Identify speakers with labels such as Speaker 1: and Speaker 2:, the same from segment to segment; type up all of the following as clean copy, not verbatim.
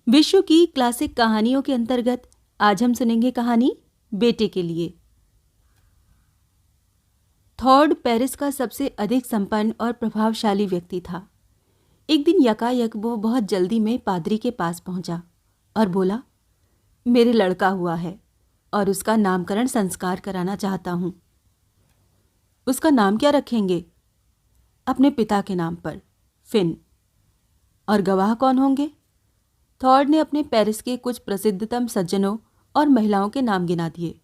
Speaker 1: विश्व की क्लासिक कहानियों के अंतर्गत आज हम सुनेंगे कहानी बेटे के लिए। थॉर्ड पेरिस का सबसे अधिक संपन्न और प्रभावशाली व्यक्ति था। एक दिन यकायक वो बहुत जल्दी में पादरी के पास पहुंचा और बोला, मेरे लड़का हुआ है और उसका नामकरण संस्कार कराना चाहता हूं। उसका नाम क्या रखेंगे? अपने पिता के नाम पर, फिन। और गवाह कौन होंगे? थॉर्ड ने अपने पेरिस के कुछ प्रसिद्धतम सज्जनों और महिलाओं के नाम गिना दिए।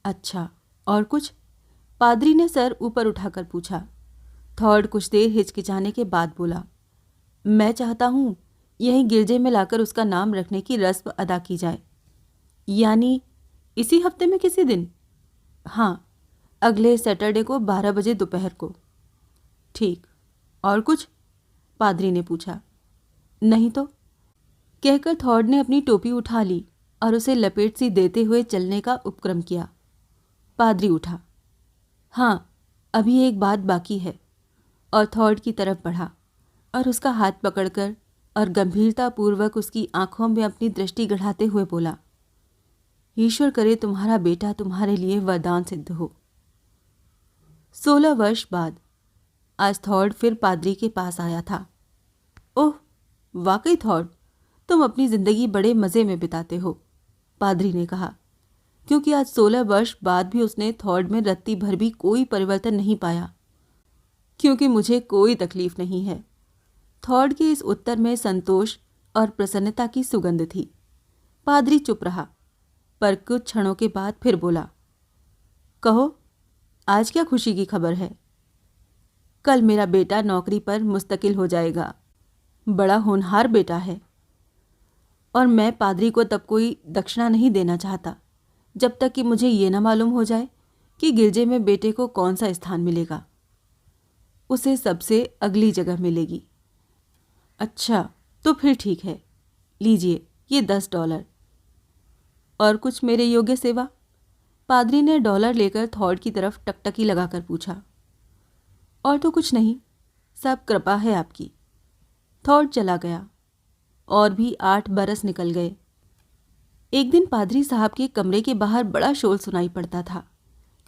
Speaker 1: अच्छा, और कुछ? पादरी ने सर ऊपर उठाकर पूछा। थॉर्ड कुछ देर हिचकिचाने के बाद बोला, मैं चाहता हूं यहीं गिरजे में लाकर उसका नाम रखने की रस्म अदा की जाए। यानी इसी हफ्ते में किसी दिन? हाँ, अगले सैटरडे को 12 बजे दोपहर को। ठीक। और कुछ? पादरी ने पूछा। नहीं तो, कहकर थॉर्ड ने अपनी टोपी उठा ली और उसे लपेट सी देते हुए चलने का उपक्रम किया। पादरी उठा। हाँ, अभी एक बात बाकी है, और थॉर्ड की तरफ बढ़ा और उसका हाथ पकड़कर और गंभीरतापूर्वक उसकी आंखों में अपनी दृष्टि गढ़ाते हुए बोला, ईश्वर करे तुम्हारा बेटा तुम्हारे लिए वरदान सिद्ध हो। 16 वर्ष बाद आज थॉर्ड फिर पादरी के पास आया था। ओह, वाकई थॉर्ड, तुम अपनी जिंदगी बड़े मजे में बिताते हो, पादरी ने कहा, क्योंकि आज 16 वर्ष बाद भी उसने थॉर्ड में रत्ती भर भी कोई परिवर्तन नहीं पाया। क्योंकि मुझे कोई तकलीफ नहीं है। थॉर्ड के इस उत्तर में संतोष और प्रसन्नता की सुगंध थी। पादरी चुप रहा, पर कुछ क्षणों के बाद फिर बोला, कहो, आज क्या खुशी की खबर है? कल मेरा बेटा नौकरी पर मुस्तकिल हो जाएगा। बड़ा होनहार बेटा है, और मैं पादरी को तब कोई दक्षिणा नहीं देना चाहता जब तक कि मुझे ये ना मालूम हो जाए कि गिरजे में बेटे को कौन सा स्थान मिलेगा। उसे सबसे अगली जगह मिलेगी। अच्छा, तो फिर ठीक है, लीजिए ये $10। और कुछ मेरे योग्य सेवा? पादरी ने डॉलर लेकर थॉर्ड की तरफ टकटकी लगाकर पूछा। और तो कुछ नहीं, सब कृपा है आपकी। थॉर्ड चला गया और भी 8 बरस निकल गए। एक दिन पादरी साहब के कमरे के बाहर बड़ा शोर सुनाई पड़ता था,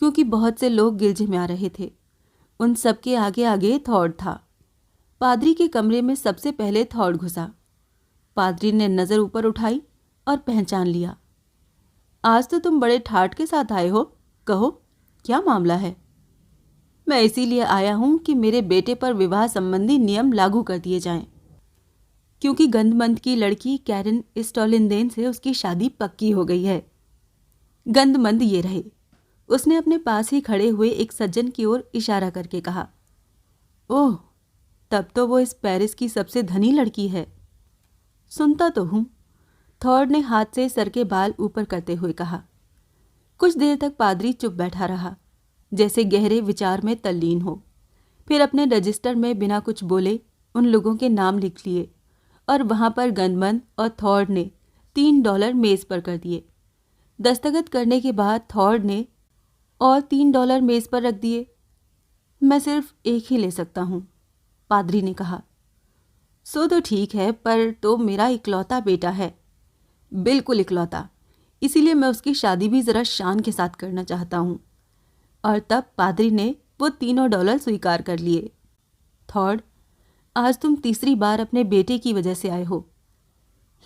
Speaker 1: क्योंकि बहुत से लोग गिरजे में आ रहे थे। उन सब के आगे आगे थॉर्ड था। पादरी के कमरे में सबसे पहले थॉर्ड घुसा। पादरी ने नज़र ऊपर उठाई और पहचान लिया। आज तो तुम बड़े ठाठ के साथ आए हो, कहो क्या मामला है? मैं इसीलिए आया हूं कि मेरे बेटे पर विवाह संबंधी नियम लागू कर दिए जाएं, क्योंकि गंदमंद की लड़की कैरन स्टॉलिंदेन से उसकी शादी पक्की हो गई है। गंदमंद ये रहे, उसने अपने पास ही खड़े हुए एक सज्जन की ओर इशारा करके कहा। ओह, तब तो वो इस पेरिस की सबसे धनी लड़की है। सुनता तो हूं, थॉर्ड ने हाथ से सर के बाल ऊपर करते हुए कहा। कुछ देर तक पादरी चुप बैठा रहा, जैसे गहरे विचार में तल्लीन हो। फिर अपने रजिस्टर में बिना कुछ बोले उन लोगों के नाम लिख लिए और वहां पर गंदमंद और थॉर्ड ने $3 मेज पर कर दिए। दस्तखत करने के बाद थॉर्ड ने और $3 मेज पर रख दिए। मैं सिर्फ एक ही ले सकता हूं, पादरी ने कहा। सो तो ठीक है, पर तो मेरा इकलौता बेटा है, बिल्कुल इकलौता, इसीलिए मैं उसकी शादी भी जरा शान के साथ करना चाहता हूं। और तब पादरी ने वो $3 स्वीकार कर लिए। थॉर्ड, आज तुम तीसरी बार अपने बेटे की वजह से आए हो,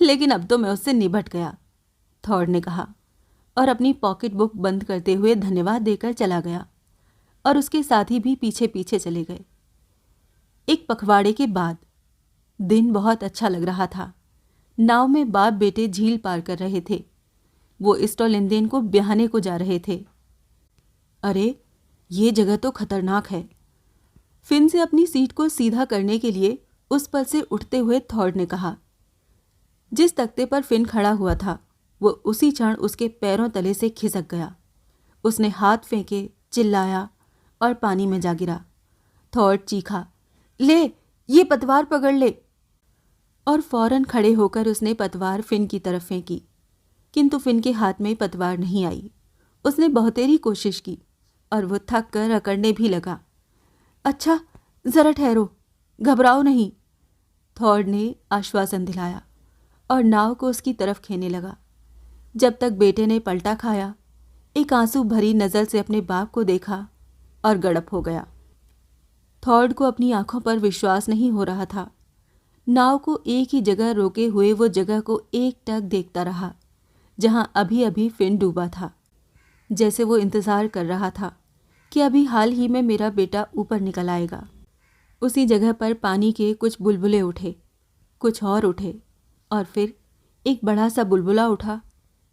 Speaker 1: लेकिन अब तो मैं उससे निबट गया, थॉर्ड ने कहा और अपनी पॉकेट बुक बंद करते हुए धन्यवाद देकर चला गया, और उसके साथी भी पीछे पीछे चले गए। एक पखवाड़े के बाद दिन बहुत अच्छा लग रहा था। नाव में बाप बेटे झील पार कर रहे थे। वो स्टॉलिंदेन को ब्याहने को जा रहे थे। अरे, ये जगह तो खतरनाक है, फिन से अपनी सीट को सीधा करने के लिए उस पर से उठते हुए थॉर्ड ने कहा। जिस तख्ते पर फिन खड़ा हुआ था वो उसी क्षण उसके पैरों तले से खिसक गया। उसने हाथ फेंके, चिल्लाया और पानी में जा गिरा। थॉर्ड चीखा, ले, ये पतवार पकड़ ले, और फौरन खड़े होकर उसने पतवार फिन की तरफ फेंकी, किंतु फिन के हाथ में पतवार नहीं आई। उसने बहुतेरी कोशिश की और वो थक कर अकड़ने भी लगा। अच्छा, जरा ठहरो, घबराओ नहीं, थॉर्ड ने आश्वासन दिलाया और नाव को उसकी तरफ खेने लगा। जब तक बेटे ने पलटा खाया, एक आंसू भरी नज़र से अपने बाप को देखा और गड़प हो गया। थॉर्ड को अपनी आंखों पर विश्वास नहीं हो रहा था। नाव को एक ही जगह रोके हुए वो जगह को एकटक देखता रहा जहां अभी अभी फिन डूबा था, जैसे वो इंतज़ार कर रहा था कि अभी हाल ही में मेरा बेटा ऊपर निकल आएगा। उसी जगह पर पानी के कुछ बुलबुले उठे, कुछ और उठे, और फिर एक बड़ा सा बुलबुला उठा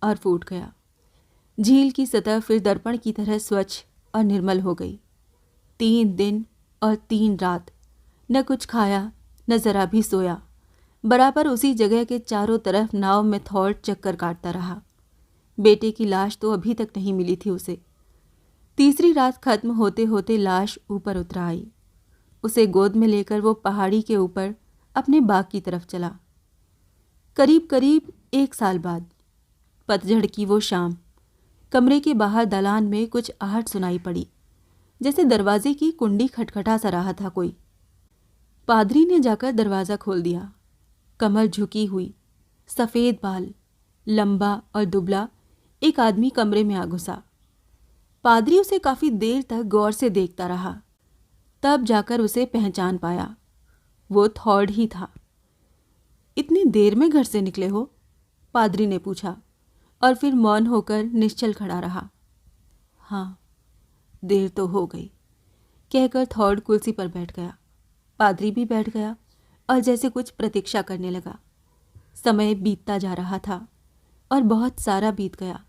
Speaker 1: और फूट गया। झील की सतह फिर दर्पण की तरह स्वच्छ और निर्मल हो गई। 3 दिन और 3 रात न कुछ खाया न जरा भी सोया, बराबर उसी जगह के चारों तरफ नाव में थॉर्ड चक्कर काटता रहा। बेटे की लाश तो अभी तक नहीं मिली थी उसे। तीसरी रात खत्म होते होते लाश ऊपर उतर आई। उसे गोद में लेकर वो पहाड़ी के ऊपर अपने बाग की तरफ चला। करीब करीब 1 साल बाद पतझड़ की वो शाम, कमरे के बाहर दालान में कुछ आहट सुनाई पड़ी, जैसे दरवाजे की कुंडी खटखटा सा रहा था कोई। पादरी ने जाकर दरवाज़ा खोल दिया। कमर झुकी हुई, सफ़ेद बाल, लंबा और दुबला एक आदमी कमरे में आ घुसा। पादरी उसे काफ़ी देर तक गौर से देखता रहा, तब जाकर उसे पहचान पाया। वो थॉर्ड ही था। इतनी देर में घर से निकले हो? पादरी ने पूछा और फिर मौन होकर निश्चल खड़ा रहा। हाँ, देर तो हो गई, कहकर थॉर्ड कुर्सी पर बैठ गया। पादरी भी बैठ गया और जैसे कुछ प्रतीक्षा करने लगा। समय बीतता जा रहा था और बहुत सारा बीत गया,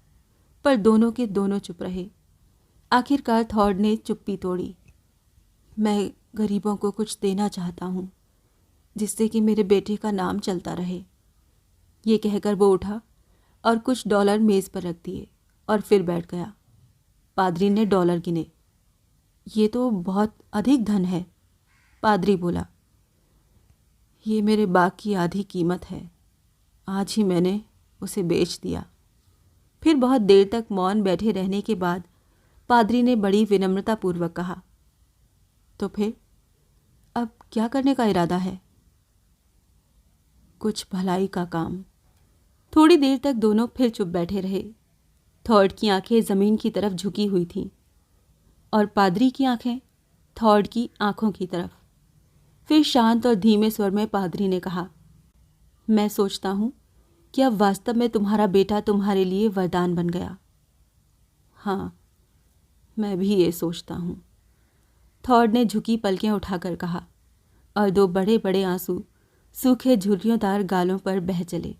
Speaker 1: पर दोनों के दोनों चुप रहे। आखिरकार थॉर्ड ने चुप्पी तोड़ी। मैं गरीबों को कुछ देना चाहता हूँ, जिससे कि मेरे बेटे का नाम चलता रहे। ये कहकर वो उठा और कुछ डॉलर मेज़ पर रख दिए और फिर बैठ गया। पादरी ने डॉलर गिने। ये तो बहुत अधिक धन है, पादरी बोला। ये मेरे बाग की आधी कीमत है। आज ही मैंने उसे बेच दिया। फिर बहुत देर तक मौन बैठे रहने के बाद पादरी ने बड़ी विनम्रतापूर्वक कहा, तो फिर अब क्या करने का इरादा है? कुछ भलाई का काम। थोड़ी देर तक दोनों फिर चुप बैठे रहे। थॉर्ड की आंखें ज़मीन की तरफ झुकी हुई थीं और पादरी की आंखें थॉर्ड की आंखों की तरफ। फिर शांत और धीमे स्वर में पादरी ने कहा, मैं सोचता हूँ कि अब वास्तव में तुम्हारा बेटा तुम्हारे लिए वरदान बन गया। हाँ, मैं भी ये सोचता हूँ, थॉर्ड ने झुकी पलकें उठाकर कहा, और 2 बड़े बड़े आंसू सूखे झुर्रियोंदार गालों पर बह चले।